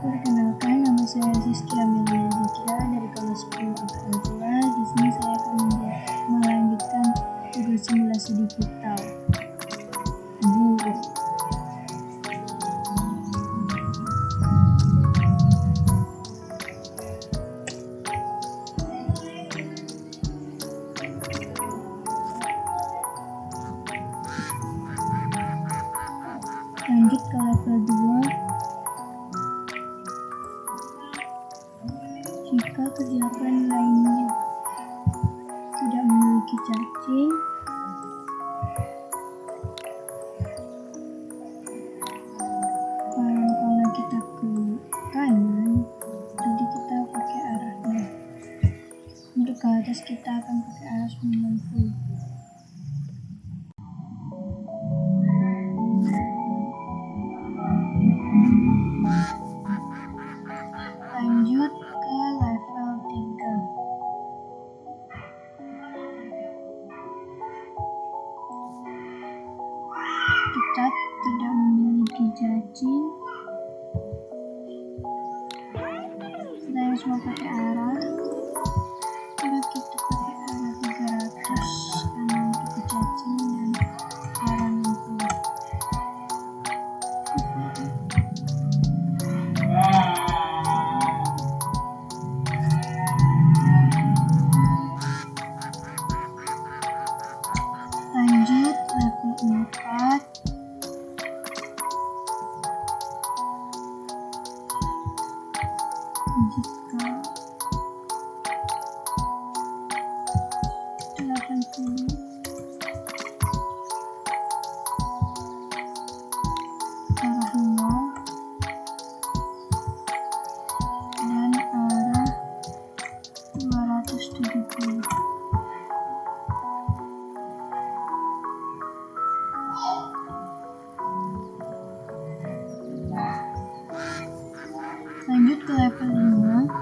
Perkenalkan, nama saya Siski Amelia Zikra dari kelas 10 Agrikultura. Di sini saya akan melanjutkan tugas simulasi digital Burung. Lanjut ke level 2. Jika kegiatan lainnya tidak memiliki cacing, kalau kita ke kanan, nanti kita pakai arahnya. Untuk ke atas kita akan pakai arah 90. Lanjut ke level 3. Kita tidak memiliki cacing. Kita harus mau pakai arah. Kalau kita pakai arah 300 karena untuk cacing dan arah 60. Lanjut level 4. Jika 80 arah 0 dan arah 270. Lanjut ke level 5.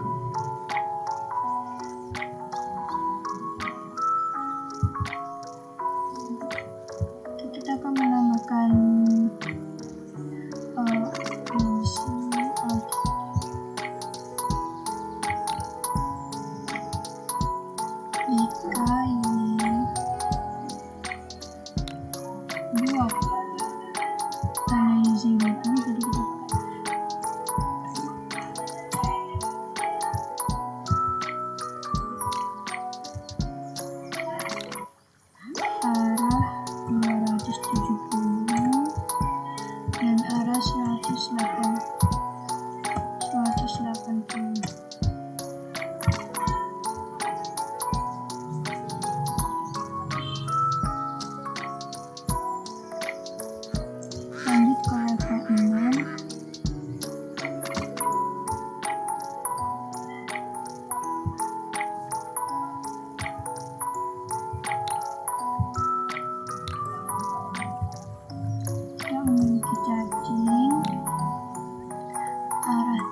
Kita akan menambahkan jika ini 2 karena ini 0, jadi kita arah 270 dan arah 180. Lanjut ke level 6. Tidak memiliki cacing. Arah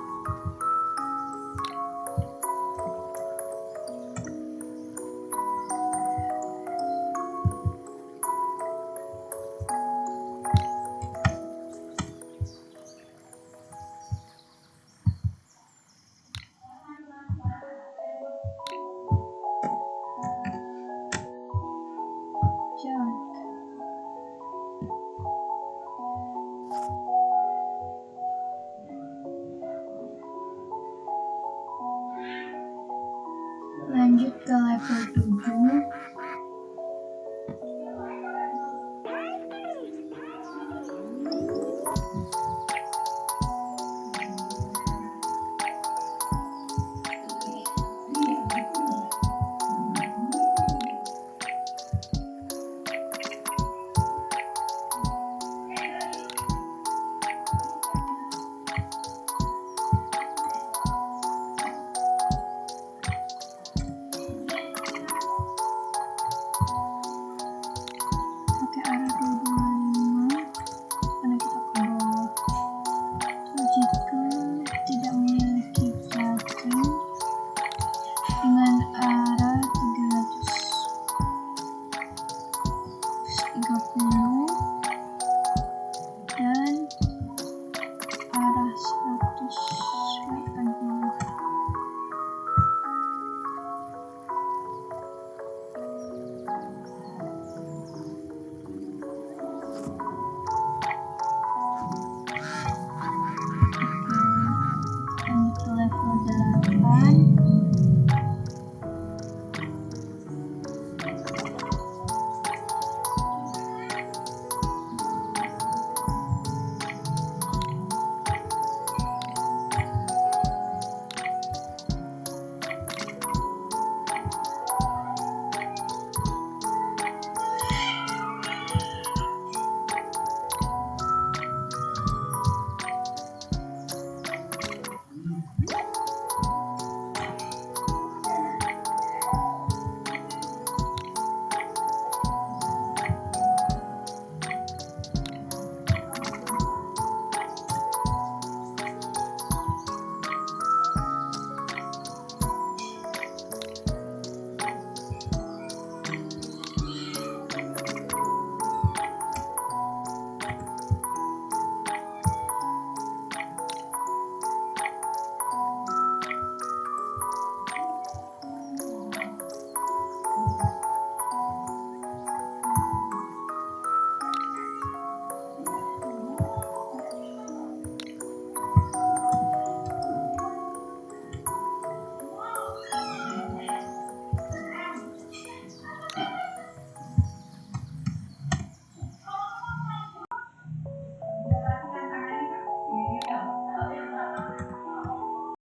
jarak. Lanjut ke level